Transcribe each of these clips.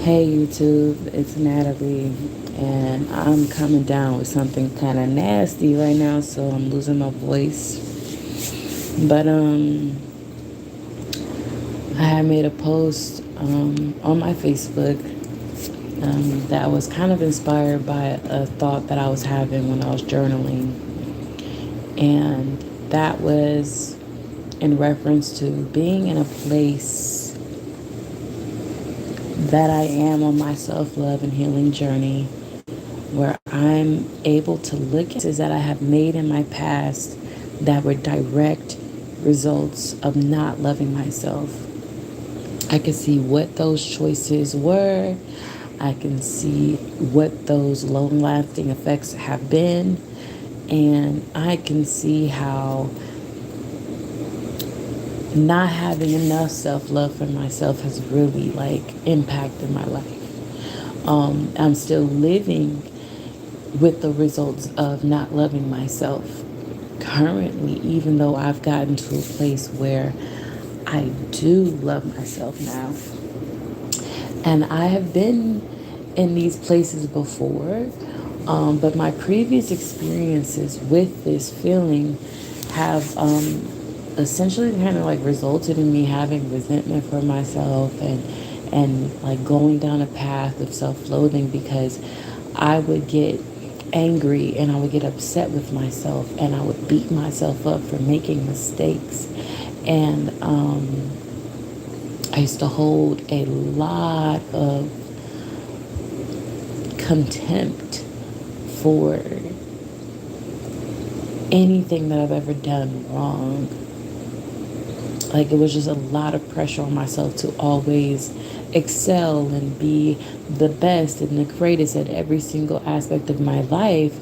Hey YouTube, it's Natalie, and I'm coming down with something kind of nasty right now, so I'm losing my voice. But I had made a post on my Facebook that was kind of inspired by a thought that I was having when I was journaling, and that was in reference to being in a place that I am on my self love and healing journey where I'm able to look at choices that I have made in my past that were direct results of not loving myself. I can see what those choices were. I can see what those long lasting effects have been. And I can see how not having enough self love for myself has really impacted my life. I'm still living with the results of not loving myself currently, even though I've gotten to a place where I do love myself now. And I have been in these places before, but my previous experiences with this feeling have essentially kind of like resulted in me having resentment for myself and like going down a path of self-loathing because I would get angry and I would get upset with myself and I would beat myself up for making mistakes. And I used to hold a lot of contempt for anything that I've ever done wrong. Like it was just a lot of pressure on myself to always excel and be the best and the greatest at every single aspect of my life.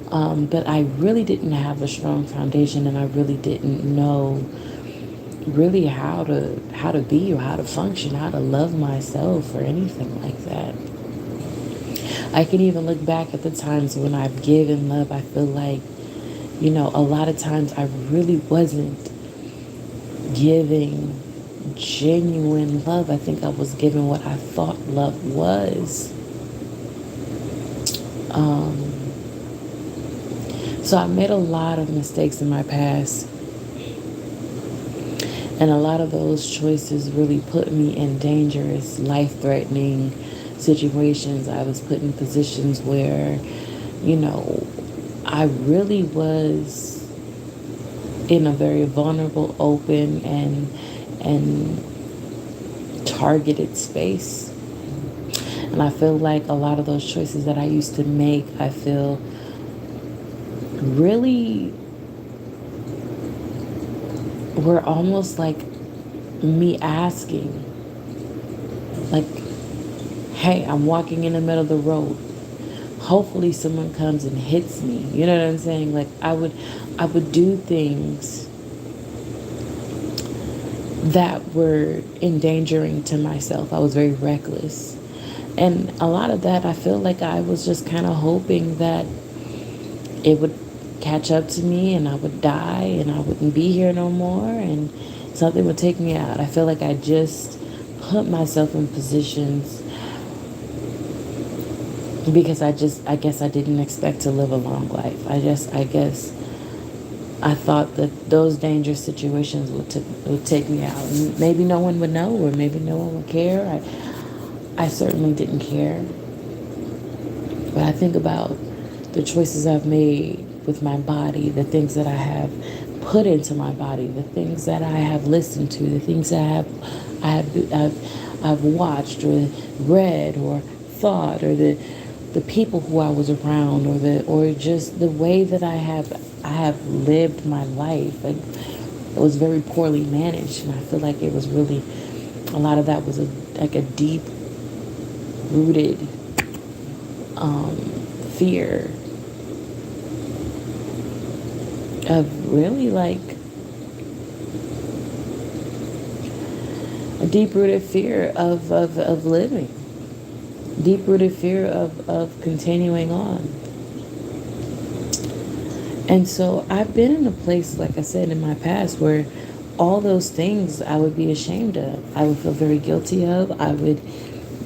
But I really didn't have a strong foundation and I really didn't know really how to be or how to function, how to love myself or anything like that. I can even look back at the times when I've given love. I feel like, a lot of times I really wasn't giving genuine love. I think I was giving what I thought love was. So I made a lot of mistakes in my past. And a lot of those choices really put me in dangerous, life-threatening situations. I was put in positions where, I really was in a very vulnerable, open, and targeted space. And I feel like a lot of those choices that I used to make, I feel really were almost like me asking, like, hey, I'm walking in the middle of the road. Hopefully someone comes and hits me. You know what I'm saying? Like I would do things that were endangering to myself. I was very reckless. And a lot of that, I feel like I was just kind of hoping that it would catch up to me and I would die and I wouldn't be here no more and something would take me out. I feel like I just put myself in positions because I guess I didn't expect to live a long life. I guess I thought that those dangerous situations would take me out. And maybe no one would know or maybe no one would care. I certainly didn't care. But I think about the choices I've made with my body, the things that I have put into my body, the things that I have listened to, the things that I've watched or read or thought, or the people who I was around, or just the way that I have lived my life. Like, it was very poorly managed, and I feel like it was really a lot of that was a deep rooted fear of really like a deep rooted fear of living, deep rooted fear of continuing on. And so I've been in a place, like I said, in my past where all those things I would be ashamed of. I would feel very guilty of. I would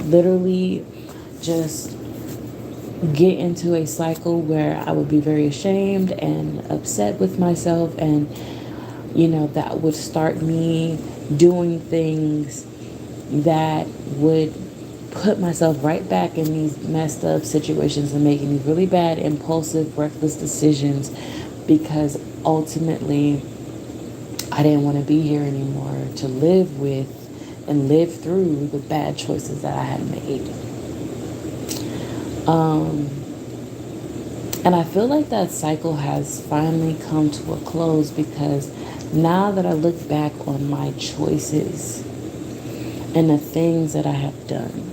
literally just get into a cycle where I would be very ashamed and upset with myself, and that would start me doing things that would put myself right back in these messed up situations and making these really bad, impulsive, reckless decisions, because ultimately I didn't want to be here anymore to live with and live through the bad choices that I had made. And I feel like that cycle has finally come to a close, because now that I look back on my choices and the things that I have done,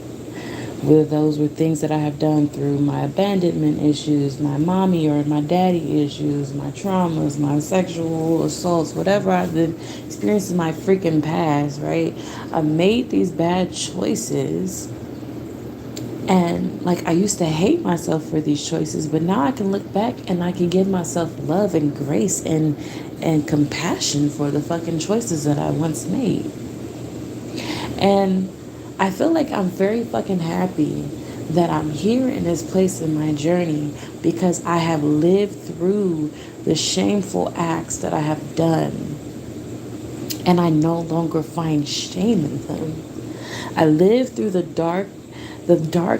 whether those were things that I have done through my abandonment issues, my mommy or my daddy issues, my traumas, my sexual assaults, whatever I've been experiencing in my freaking past, right? I made these bad choices, and like, I used to hate myself for these choices, but now I can look back and I can give myself love and grace and compassion for the fucking choices that I once made. And I feel like I'm very fucking happy that I'm here in this place in my journey, because I have lived through the shameful acts that I have done, and I no longer find shame in them. I lived through the dark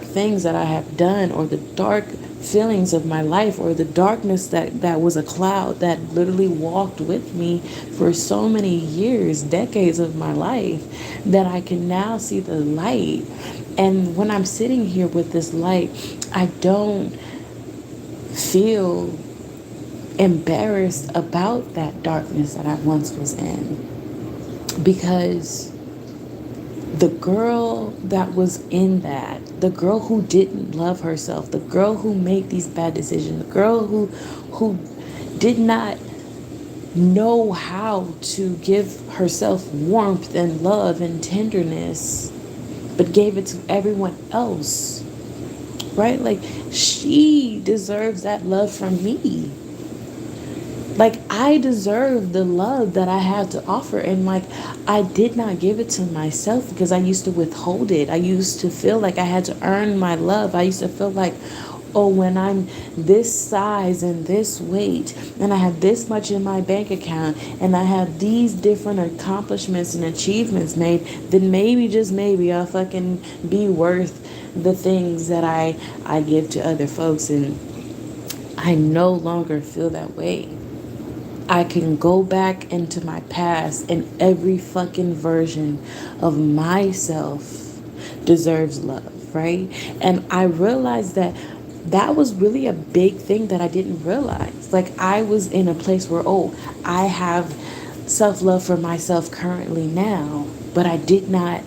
things that I have done, or the dark feelings of my life, or the darkness that was a cloud that literally walked with me for so many years, decades of my life, that I can now see the light. And when I'm sitting here with this light, I don't feel embarrassed about that darkness that I once was in, because the girl that was in that, the girl who didn't love herself, the girl who made these bad decisions, the girl who did not know how to give herself warmth and love and tenderness, but gave it to everyone else, right? Like, she deserves that love from me. Like, I deserve the love that I have to offer. And like, I did not give it to myself, because I used to withhold it. I used to feel like I had to earn my love. I used to feel like, oh, when I'm this size and this weight, and I have this much in my bank account, and I have these different accomplishments and achievements made, then maybe, just maybe, I'll fucking be worth the things that I give to other folks. And I no longer feel that way. I can go back into my past, and every fucking version of myself deserves love, right? And I realized that that was really a big thing that I didn't realize. Like, I was in a place where, oh, I have self-love for myself currently now, but I did not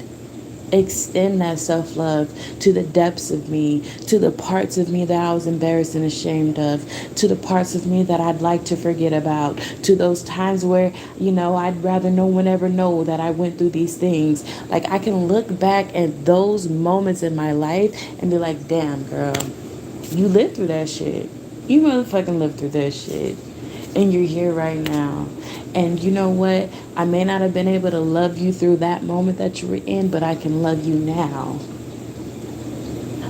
extend that self-love to the depths of me, to the parts of me that I was embarrassed and ashamed of, to the parts of me that I'd like to forget about, to those times where, I'd rather no one ever know that I went through these things. Like, I can look back at those moments in my life and be like, damn, girl, you lived through that shit. You motherfucking lived through that shit. And you're here right now. And you know what? I may not have been able to love you through that moment that you were in, but I can love you now.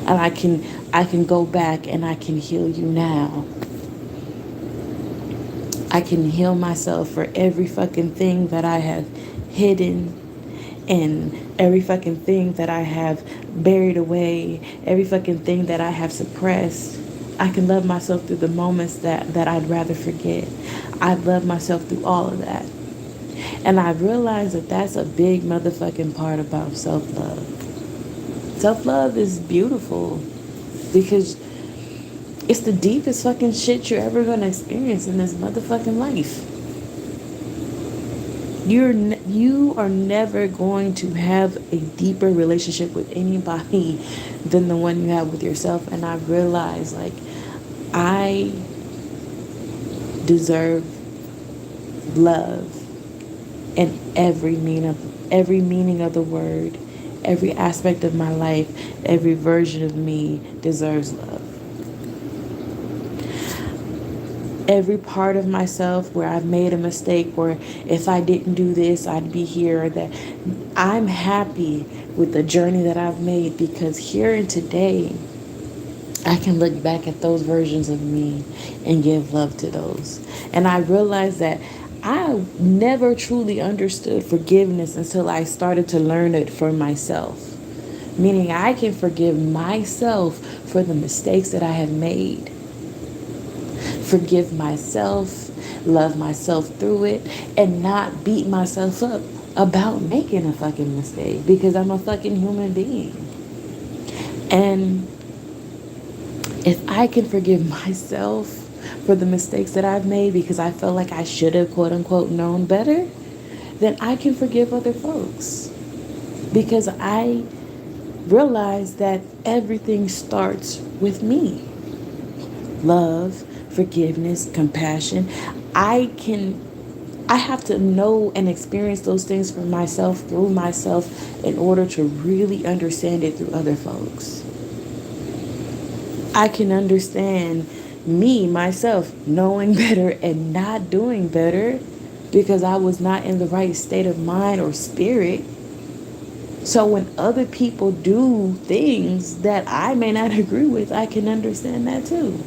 And I can go back and I can heal you now. I can heal myself for every fucking thing that I have hidden, and every fucking thing that I have buried away, every fucking thing that I have suppressed. I can love myself through the moments that I'd rather forget. I love myself through all of that. And I realized that that's a big motherfucking part about self-love. Self-love is beautiful, because it's the deepest fucking shit you're ever going to experience in this motherfucking life. You are never going to have a deeper relationship with anybody than the one you have with yourself. And I realized, like, I deserve love in every meaning of the word. Every aspect of my life, every version of me deserves love. every part of myself where I've made a mistake, or if I didn't do this, I'd be here, or that. I'm happy with the journey that I've made, because here and today, I can look back at those versions of me and give love to those. And I realized that I never truly understood forgiveness until I started to learn it for myself. Meaning, I can forgive myself for the mistakes that I have made. Forgive myself, love myself through it, and not beat myself up about making a fucking mistake, because I'm a fucking human being. And if I can forgive myself for the mistakes that I've made because I felt like I should have, quote unquote, known better, then I can forgive other folks. Because I realize that everything starts with me. Love, forgiveness, compassion. I have to know and experience those things for myself, through myself, in order to really understand it through other folks. I can understand me, myself, knowing better and not doing better because I was not in the right state of mind or spirit. So when other people do things that I may not agree with, I can understand that too.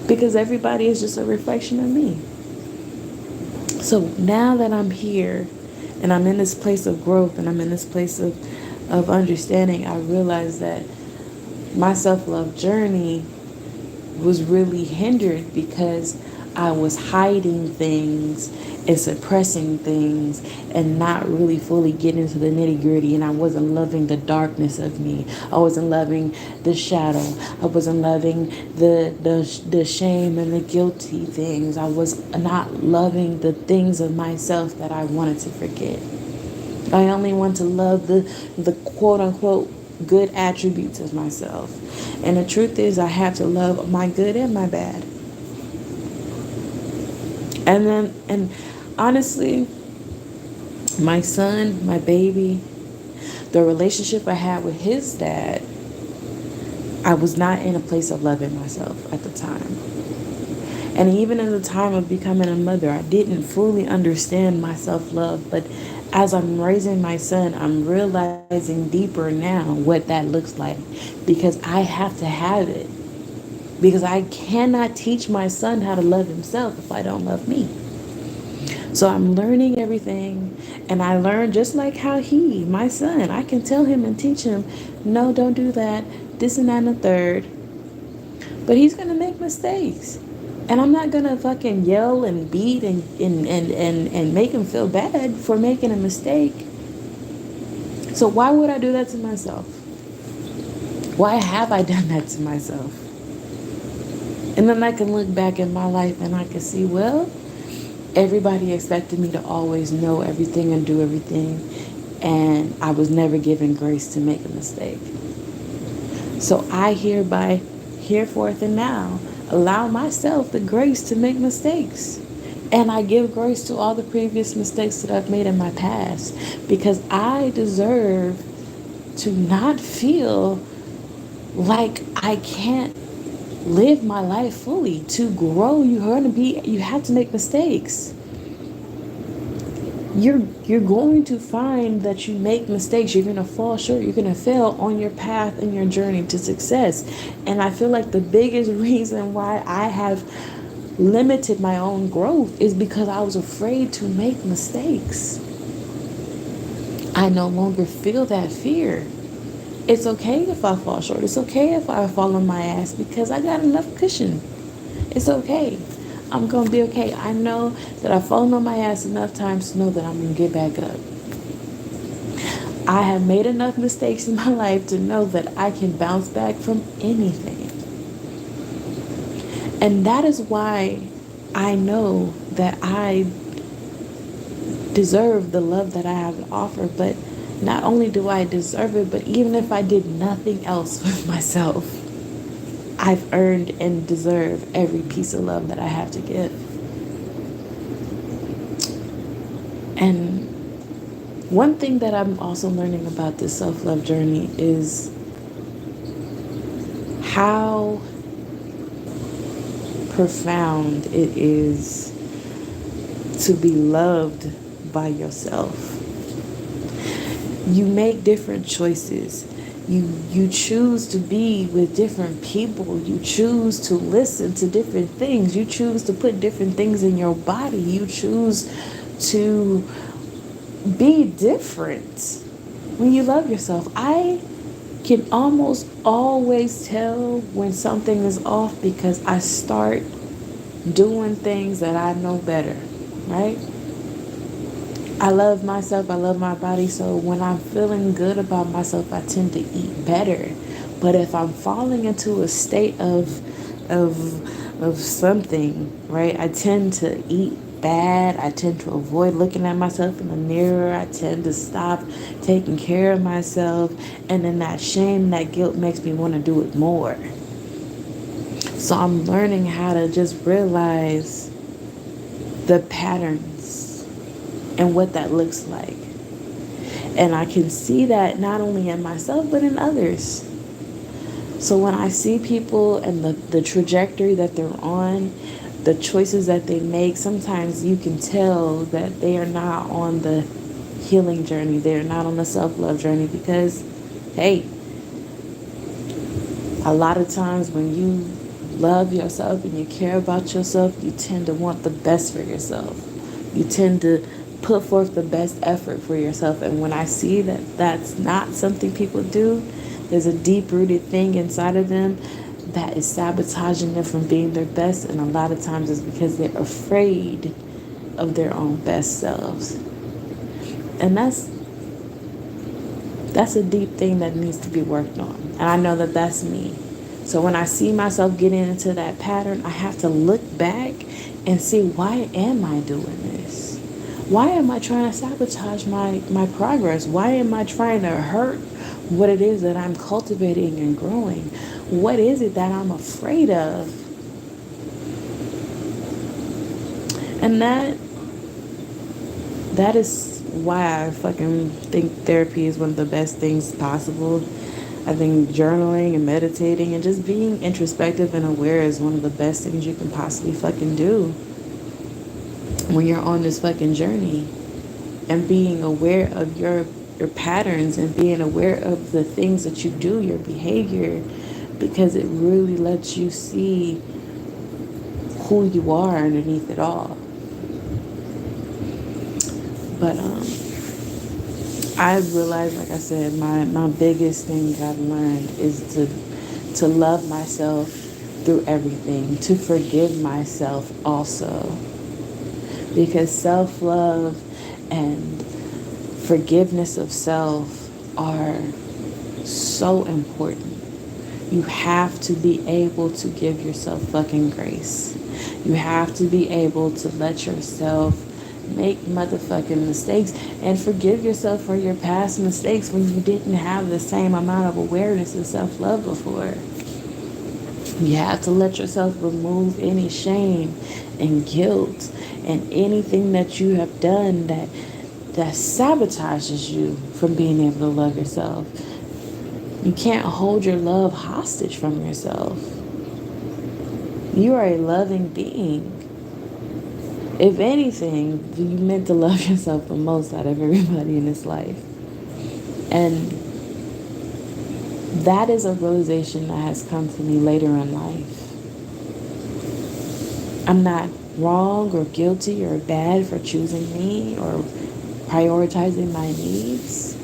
Because everybody is just a reflection of me. So now that I'm here and I'm in this place of growth and I'm in this place of understanding, I realize that my self-love journey was really hindered because I was hiding things and suppressing things and not really fully getting into the nitty-gritty, and I wasn't loving the darkness of me. I wasn't loving the shadow. I wasn't loving the shame and the guilty things. I was not loving the things of myself that I wanted to forget. I only want to love the quote-unquote good attributes of myself. And the truth is, I have to love my good and my bad. And honestly, my son, my baby, the relationship I had with his dad, I was not in a place of loving myself at the time. And even in the time of becoming a mother, I didn't fully understand my self-love. But as I'm raising my son, I'm realizing deeper now what that looks like, because I have to have it. Because I cannot teach my son how to love himself if I don't love me. So I'm learning everything, and I learned just like how my son, I can tell him and teach him, no, don't do that, this and that and the third. But he's going to make mistakes. And I'm not going to fucking yell and beat and make him feel bad for making a mistake. So why would I do that to myself? Why have I done that to myself? And then I can look back in my life and I can see, well, everybody expected me to always know everything and do everything, and I was never given grace to make a mistake. So I hereby, hereforth and now, allow myself the grace to make mistakes. And I give grace to all the previous mistakes that I've made in my past, because I deserve to not feel like I can't live my life fully. To grow, you have to make mistakes. You're going to find that you make mistakes. You're going to fall short. You're going to fail on your path and your journey to success. And I feel like the biggest reason why I have limited my own growth is because I was afraid to make mistakes. I no longer feel that fear. It's okay if I fall short. It's okay if I fall on my ass, because I got enough cushion. It's okay. I'm going to be okay. I know that I've fallen on my ass enough times to know that I'm going to get back up. I have made enough mistakes in my life to know that I can bounce back from anything. And that is why I know that I deserve the love that I have to offer. But not only do I deserve it, but even if I did nothing else with myself, I've earned and deserve every piece of love that I have to give. And one thing that I'm also learning about this self-love journey is how profound it is to be loved by yourself. You make different choices. You choose to be with different people. You choose to listen to different things. You choose to put different things in your body. You choose to be different when you love yourself. I can almost always tell when something is off because I start doing things that I know better, right? I love myself, I love my body, so when I'm feeling good about myself, I tend to eat better. But if I'm falling into a state of something, right, I tend to eat bad. I tend to avoid looking at myself in the mirror. I tend to stop taking care of myself, and then that shame, that guilt makes me want to do it more. So I'm learning how to just realize the patterns and what that looks like. And I can see that not only in myself, but in others. So when I see people and the trajectory that they're on, the choices that they make, sometimes you can tell that they are not on the healing journey. They're not on the self-love journey because, hey, a lot of times when you love yourself and you care about yourself, you tend to want the best for yourself. You tend to put forth the best effort for yourself. And when I see that that's not something people do, there's a deep-rooted thing inside of them that is sabotaging them from being their best. And a lot of times it's because they're afraid of their own best selves. And that's a deep thing that needs to be worked on. And I know that that's me. So when I see myself getting into that pattern, I have to look back and see, why am I doing this? Why am I trying to sabotage my progress? Why am I trying to hurt what it is that I'm cultivating and growing? What is it that I'm afraid of? And that is why I fucking think therapy is one of the best things possible. I think journaling and meditating and just being introspective and aware is one of the best things you can possibly fucking do when you're on this fucking journey. And being aware of your patterns and being aware of the things that you do, your behavior, because it really lets you see who you are underneath it all. But I've realized, like I said, my biggest thing that I've learned is to love myself through everything, to forgive myself also. Because self-love and forgiveness of self are so important. You have to be able to give yourself fucking grace. You have to be able to let yourself make motherfucking mistakes and forgive yourself for your past mistakes when you didn't have the same amount of awareness and self-love before. You have to let yourself remove any shame and guilt and anything that you have done that sabotages you from being able to love yourself. You can't hold your love hostage from yourself. You are a loving being. If anything, you meant to love yourself the most out of everybody in this life. And that is a realization that has come to me later in life. I'm not wrong or guilty or bad for choosing me or prioritizing my needs.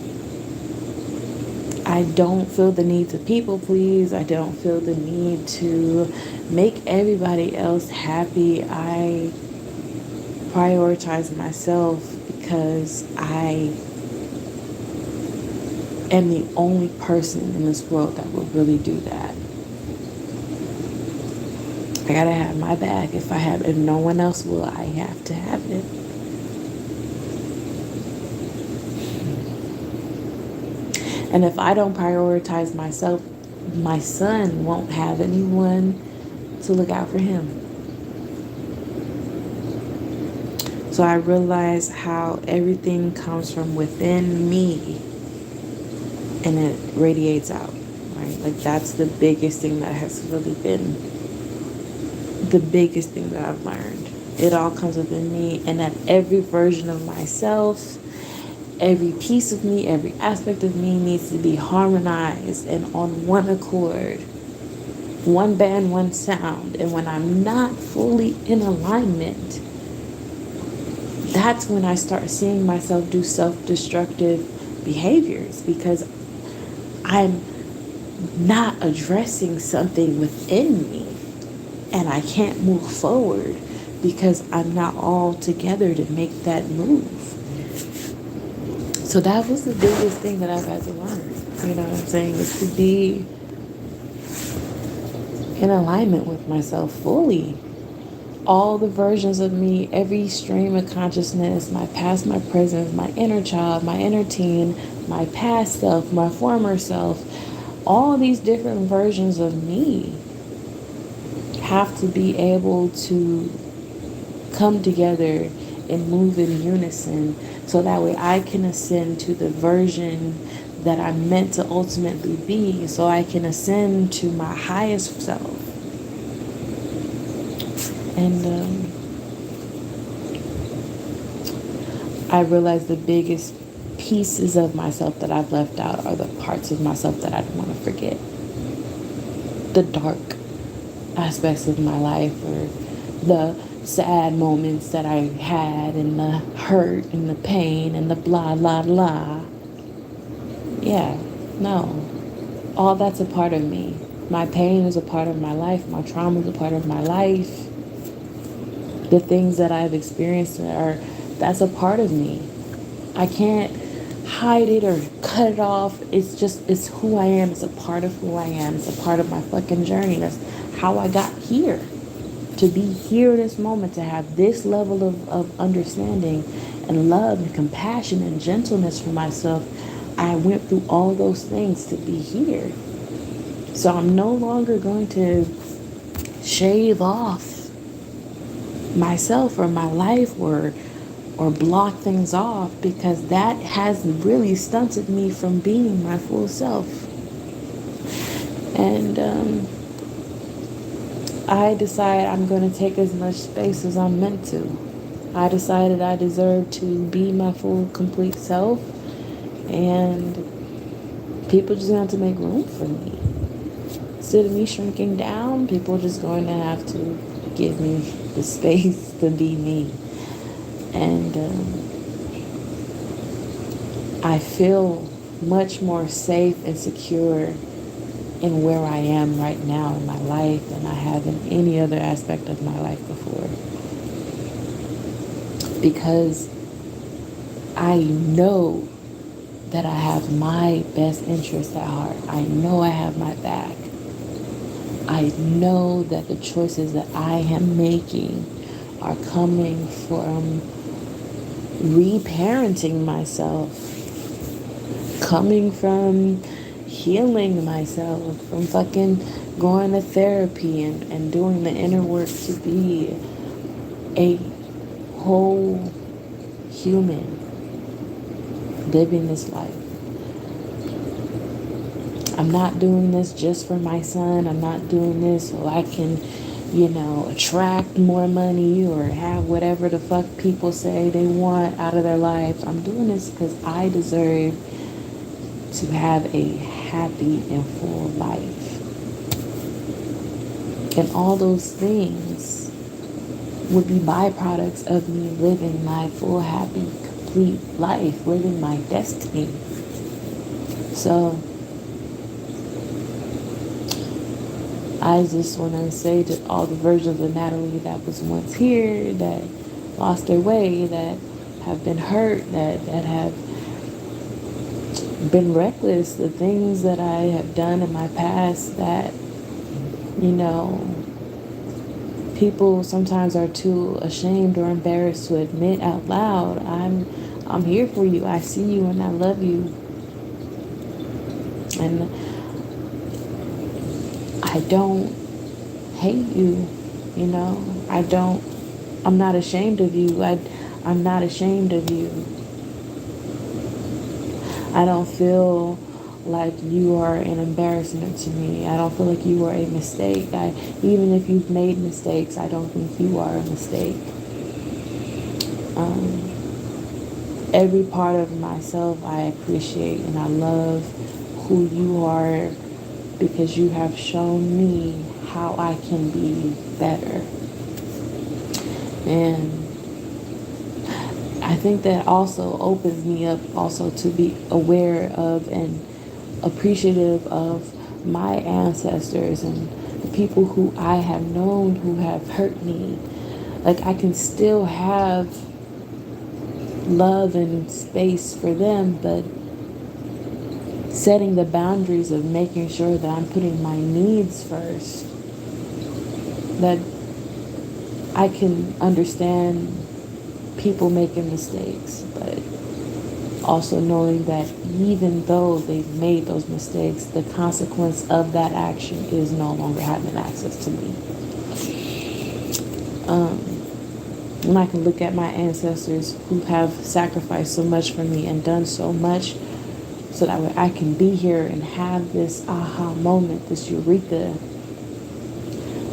I don't feel the need to people please. I don't feel the need to make everybody else happy. I prioritize myself because I am the only person in this world that will really do that. I gotta have my back. If no one else will, I have to have it. And if I don't prioritize myself, my son won't have anyone to look out for him. So I realize how everything comes from within me and it radiates out, right? Like that's the biggest thing that has really been the biggest thing that I've learned. It all comes within me, and that every version of myself, every piece of me, every aspect of me needs to be harmonized and on one accord, one band, one sound. And when I'm not fully in alignment, that's when I start seeing myself do self-destructive behaviors, because I'm not addressing something within me, and I can't move forward because I'm not all together to make that move. So that was the biggest thing that I've had to learn. You know what I'm saying? Is to be in alignment with myself fully. All the versions of me, every stream of consciousness, my past, my present, my inner child, my inner teen, my past self, my former self, all these different versions of me have to be able to come together and move in unison, so that way I can ascend to the version that I'm meant to ultimately be, so I can ascend to my highest self. And I realize the biggest pieces of myself that I've left out are the parts of myself that I don't want to forget. The dark aspects of my life, or the sad moments that I had, and the hurt and the pain and the blah, blah, blah. Yeah, no. All that's a part of me. My pain is a part of my life. My trauma is a part of my life. The things that I've experienced that's a part of me. I can't hide it or cut it off. It's who I am. It's a part of who I am. It's a part of my fucking journey. That's how I got here. To be here in this moment, to have this level of understanding and love and compassion and gentleness for myself. I went through all those things to be here. So I'm no longer going to shave off myself or my life, or block things off, because that has really stunted me from being my full self. And I decide I'm going to take as much space as I'm meant to. I decided I deserve to be my full, complete self, and people just have to make room for me. Instead of me shrinking down, people are just going to have to give me the space to be me. And I feel much more safe and secure in where I am right now in my life than I have in any other aspect of my life before. Because I know that I have my best interest at heart. I know I have my back. I know that the choices that I am making are coming from reparenting myself, coming from healing myself, from fucking going to therapy and doing the inner work to be a whole human living this life. I'm not doing this just for my son. I'm not doing this so I can, attract more money or have whatever the fuck people say they want out of their lives. I'm doing this because I deserve to have a happy and full life. And all those things would be byproducts of me living my full, happy, complete life, living my destiny. So I just want to say to all the versions of Natalie that was once here, that lost their way, that have been hurt, that have been reckless, the things that I have done in my past that, people sometimes are too ashamed or embarrassed to admit out loud. I'm here for you. I see you and I love you. And I don't hate you, I'm not ashamed of you. I'm not ashamed of you. I don't feel like you are an embarrassment to me. I don't feel like you are a mistake. Even if you've made mistakes, I don't think you are a mistake. Every part of myself I appreciate and I love who you are because you have shown me how I can be better. And I think that also opens me up also to be aware of and appreciative of my ancestors and the people who I have known who have hurt me. Like I can still have love and space for them, but setting the boundaries of making sure that I'm putting my needs first, that I can understand people making mistakes, but also knowing that even though they've made those mistakes, the consequence of that action is no longer having access to me. And I can look at my ancestors who have sacrificed so much for me and done so much so that I can be here and have this aha moment, this eureka,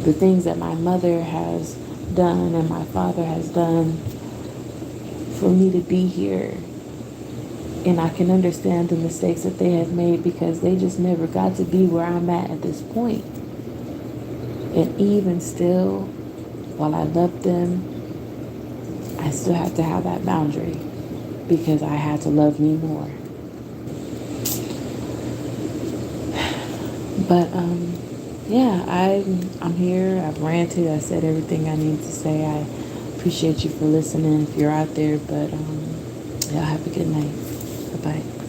the things that my mother has done and my father has done for me to be here. And I can understand the mistakes that they have made because they just never got to be where I'm at this point. And even still, while I love them, I still have to have that boundary because I had to love me more. But yeah, I'm here. I've ranted. I said everything I need to say. I appreciate you for listening if you're out there. But yeah, have a good night. Bye bye.